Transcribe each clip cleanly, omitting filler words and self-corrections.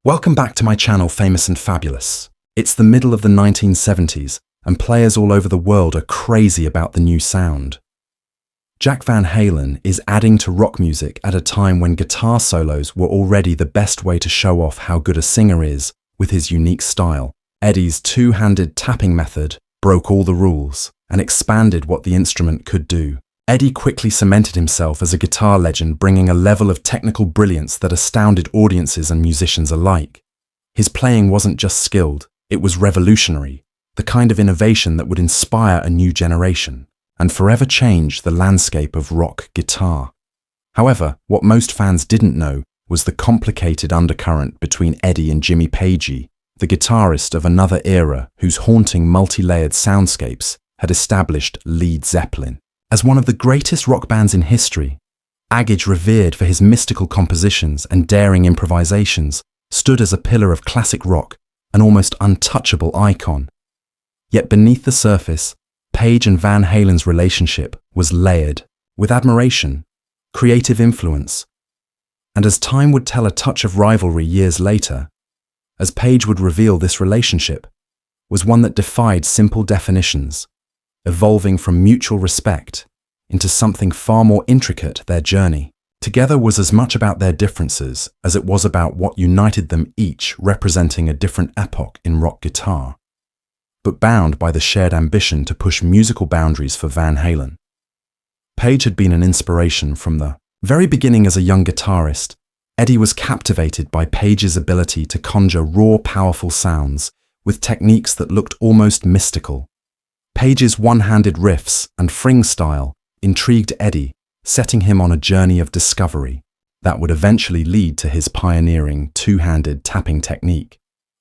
Welcome back to my channel, Famous and Fabulous. It's the middle of the 1970s, and players all over the world are crazy about the new sound. Jack Van Halen is adding to rock music at a time when guitar solos were already the best way to show off how good a singer is with his unique style. Eddie's two-handed tapping method broke all the rules and expanded what the instrument could do. Eddie quickly cemented himself as a guitar legend, bringing a level of technical brilliance that astounded audiences and musicians alike. His playing wasn't just skilled, it was revolutionary, the kind of innovation that would inspire a new generation and forever change the landscape of rock guitar. However, what most fans didn't know was the complicated undercurrent between Eddie and Jimmy Page, the guitarist of another era whose haunting multi-layered soundscapes had established Led Zeppelin as one of the greatest rock bands in history. Agage, revered for his mystical compositions and daring improvisations, stood as a pillar of classic rock, an almost untouchable icon. Yet beneath the surface, Page and Van Halen's relationship was layered with admiration, creative influence, and as time would tell, a touch of rivalry years later, as Page would reveal, this relationship was one that defied simple definitions, evolving from mutual respect into something far more intricate. Their journey together was as much about their differences as it was about what united them, each representing a different epoch in rock guitar, but bound by the shared ambition to push musical boundaries for Van Halen. Page had been an inspiration from the very beginning. As a young guitarist, Eddie was captivated by Page's ability to conjure raw, powerful sounds with techniques that looked almost mystical. Page's one-handed riffs and fring style intrigued Eddie, setting him on a journey of discovery that would eventually lead to his pioneering two-handed tapping technique.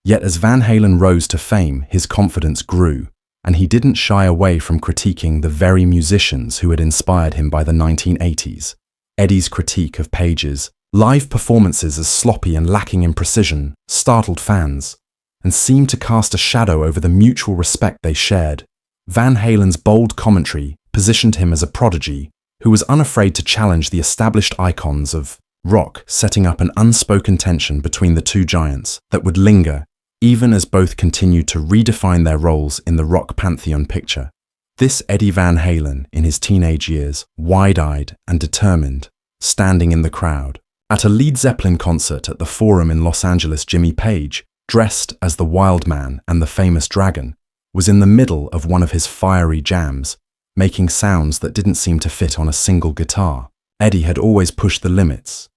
Yet as Van Halen rose to fame, his confidence grew, and he didn't shy away from critiquing the very musicians who had inspired him by the 1980s. Eddie's critique of Page's live performances as sloppy and lacking in precision startled fans and seemed to cast a shadow over the mutual respect they shared. Van Halen's bold commentary positioned him as a prodigy who was unafraid to challenge the established icons of rock, setting up an unspoken tension between the two giants that would linger even as both continued to redefine their roles in the rock pantheon picture. This Eddie Van Halen, in his teenage years, wide-eyed and determined, standing in the crowd at a Led Zeppelin concert at the Forum in Los Angeles. Jimmy Page, dressed as the Wild Man and the Famous Dragon, was in the middle of one of his fiery jams, making sounds that didn't seem to fit on a single guitar. Eddie had always pushed the limits,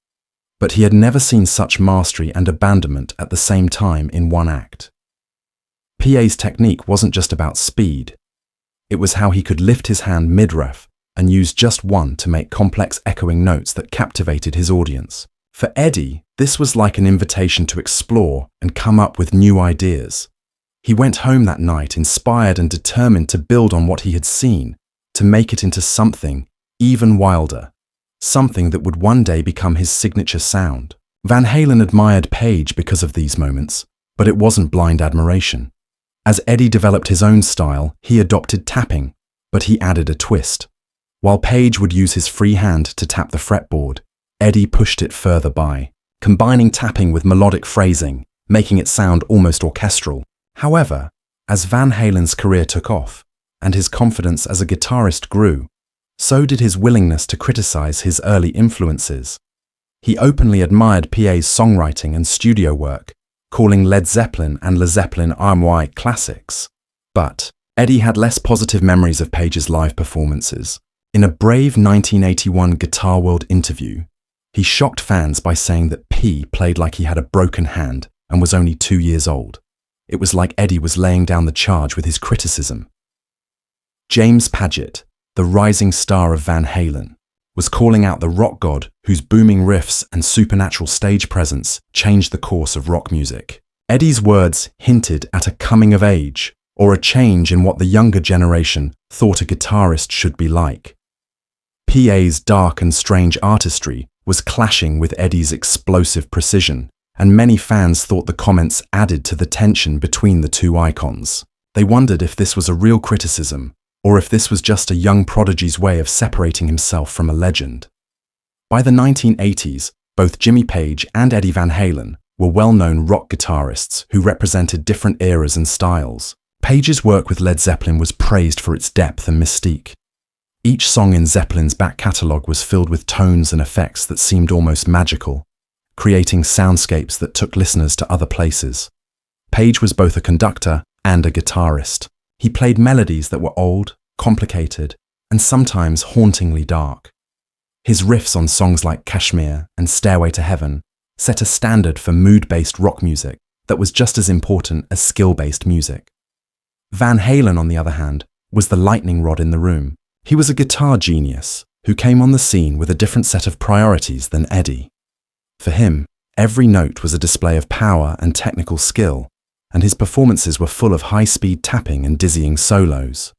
but he had never seen such mastery and abandonment at the same time in one act. Page's technique wasn't just about speed, it was how he could lift his hand mid-ref and use just one to make complex echoing notes that captivated his audience. For Eddie, this was like an invitation to explore and come up with new ideas. He went home that night inspired and determined to build on what he had seen, to make it into something even wilder, something that would one day become his signature sound. Van Halen admired Page because of these moments, but it wasn't blind admiration. As Eddie developed his own style, he adopted tapping, but he added a twist. While Page would use his free hand to tap the fretboard, Eddie pushed it further by, combining tapping with melodic phrasing, making it sound almost orchestral. However, as Van Halen's career took off and his confidence as a guitarist grew, so did his willingness to criticize his early influences. He openly admired Page's songwriting and studio work, calling Led Zeppelin and Led Zeppelin RMY classics. But Eddie had less positive memories of Page's live performances. In a brave 1981 Guitar World interview, he shocked fans by saying that P played like he had a broken hand and was only 2 years old. It was like Eddie was laying down the charge with his criticism. James Paget, the rising star of Van Halen, was calling out the rock god whose booming riffs and supernatural stage presence changed the course of rock music. Eddie's words hinted at a coming of age, or a change in what the younger generation thought a guitarist should be like. Page's dark and strange artistry was clashing with Eddie's explosive precision, and many fans thought the comments added to the tension between the two icons. They wondered if this was a real criticism, or if this was just a young prodigy's way of separating himself from a legend. By the 1980s, both Jimmy Page and Eddie Van Halen were well-known rock guitarists who represented different eras and styles. Page's work with Led Zeppelin was praised for its depth and mystique. Each song in Zeppelin's back catalogue was filled with tones and effects that seemed almost magical, creating soundscapes that took listeners to other places. Page was both a conductor and a guitarist. He played melodies that were old, complicated, and sometimes hauntingly dark. His riffs on songs like Kashmir and Stairway to Heaven set a standard for mood-based rock music that was just as important as skill-based music. Van Halen, on the other hand, was the lightning rod in the room. He was a guitar genius who came on the scene with a different set of priorities than Eddie. For him, every note was a display of power and technical skill, and his performances were full of high-speed tapping and dizzying solos.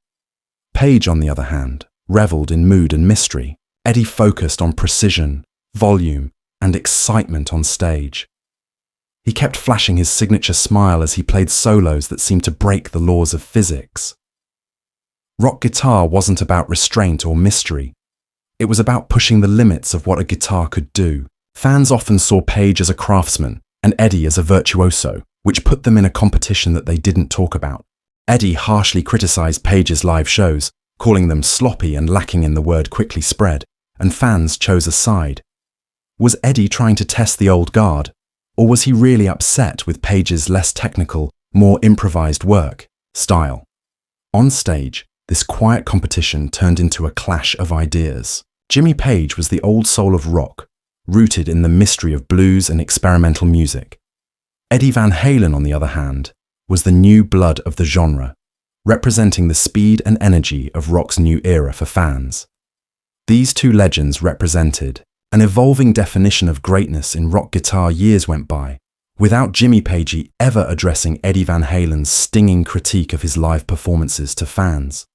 Page, on the other hand, reveled in mood and mystery. Eddie focused on precision, volume, and excitement on stage. He kept flashing his signature smile as he played solos that seemed to break the laws of physics. Rock guitar wasn't about restraint or mystery. It was about pushing the limits of what a guitar could do. Fans often saw Page as a craftsman and Eddie as a virtuoso, which put them in a competition that they didn't talk about. Eddie harshly criticized Page's live shows, calling them sloppy and lacking in the word quickly spread, and fans chose a side. Was Eddie trying to test the old guard, or was he really upset with Page's less technical, more improvised work style? On stage, this quiet competition turned into a clash of ideas. Jimmy Page was the old soul of rock, rooted in the mystery of blues and experimental music. Eddie Van Halen, on the other hand, was the new blood of the genre, representing the speed and energy of rock's new era for fans. These two legends represented an evolving definition of greatness in rock guitar. Years went by, without Jimmy Page ever addressing Eddie Van Halen's stinging critique of his live performances to fans.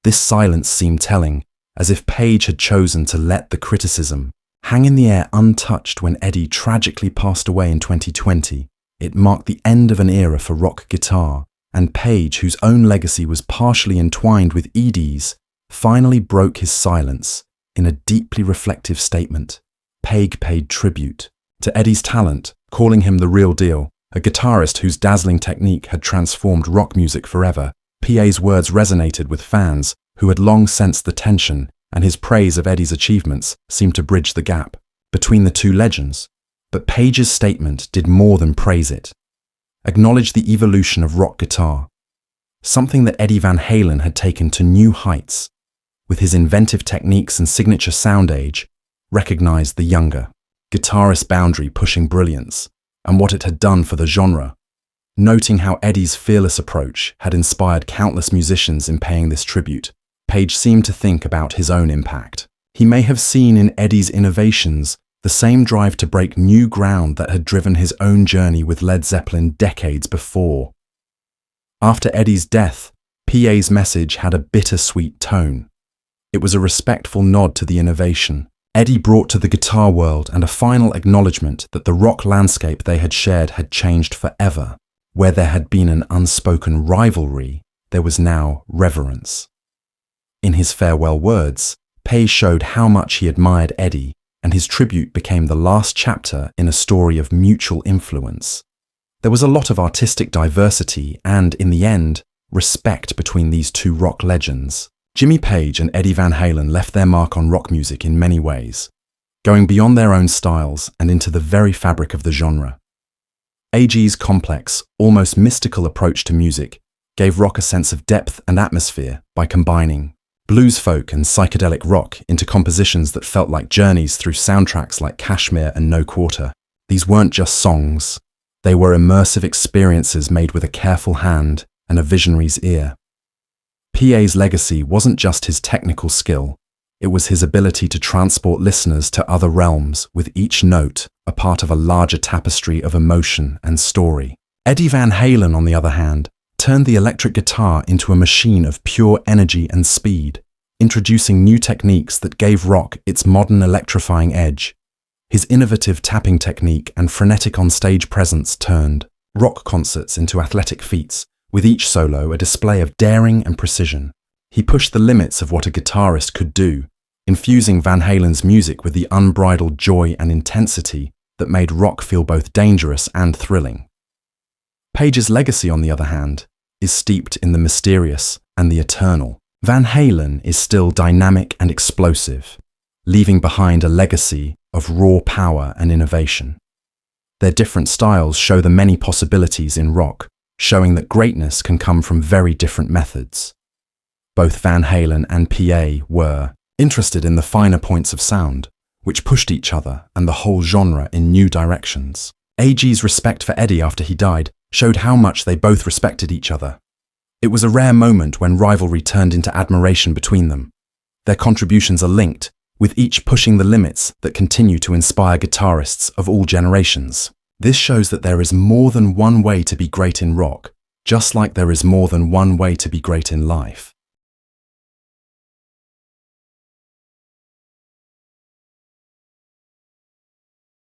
This silence seemed telling, as if Page had chosen to let the criticism hang in the air untouched when Eddie tragically passed away in 2020. It marked the end of an era for rock guitar, and Page, whose own legacy was partially entwined with Eddie's, finally broke his silence in a deeply reflective statement. Page paid tribute to Eddie's talent, calling him the real deal, a guitarist whose dazzling technique had transformed rock music forever. PA's words resonated with fans who had long sensed the tension, and his praise of Eddie's achievements seemed to bridge the gap between the two legends. But Page's statement did more than praise it. Acknowledged the evolution of rock guitar, something that Eddie Van Halen had taken to new heights. With his inventive techniques and signature sound age, recognized the younger guitarist boundary pushing brilliance and what it had done for the genre. Noting how Eddie's fearless approach had inspired countless musicians in paying this tribute, Page seemed to think about his own impact. He may have seen in Eddie's innovations the same drive to break new ground that had driven his own journey with Led Zeppelin decades before. After Eddie's death, PA's message had a bittersweet tone. It was a respectful nod to the innovation Eddie brought to the guitar world and a final acknowledgement that the rock landscape they had shared had changed forever. Where there had been an unspoken rivalry, there was now reverence. In his farewell words, Page showed how much he admired Eddie, and his tribute became the last chapter in a story of mutual influence. There was a lot of artistic diversity and, in the end, respect between these two rock legends. Jimmy Page and Eddie Van Halen left their mark on rock music in many ways, going beyond their own styles and into the very fabric of the genre. AG's complex, almost mystical approach to music gave rock a sense of depth and atmosphere by combining blues folk and psychedelic rock into compositions that felt like journeys through soundtracks like Kashmir and No Quarter. These weren't just songs, they were immersive experiences made with a careful hand and a visionary's ear. PA's legacy wasn't just his technical skill, it was his ability to transport listeners to other realms, with each note a part of a larger tapestry of emotion and story. Eddie Van Halen, on the other hand, turned the electric guitar into a machine of pure energy and speed, introducing new techniques that gave rock its modern electrifying edge. His innovative tapping technique and frenetic on-stage presence turned rock concerts into athletic feats, with each solo a display of daring and precision. He pushed the limits of what a guitarist could do, infusing Van Halen's music with the unbridled joy and intensity that made rock feel both dangerous and thrilling. Page's legacy, on the other hand, is steeped in the mysterious and the eternal. Van Halen is still dynamic and explosive, leaving behind a legacy of raw power and innovation. Their different styles show the many possibilities in rock, showing that greatness can come from very different methods. Both Van Halen and PA were interested in the finer points of sound, which pushed each other and the whole genre in new directions. AG's respect for Eddie after he died showed how much they both respected each other. It was a rare moment when rivalry turned into admiration between them. Their contributions are linked, with each pushing the limits that continue to inspire guitarists of all generations. This shows that there is more than one way to be great in rock, just like there is more than one way to be great in life.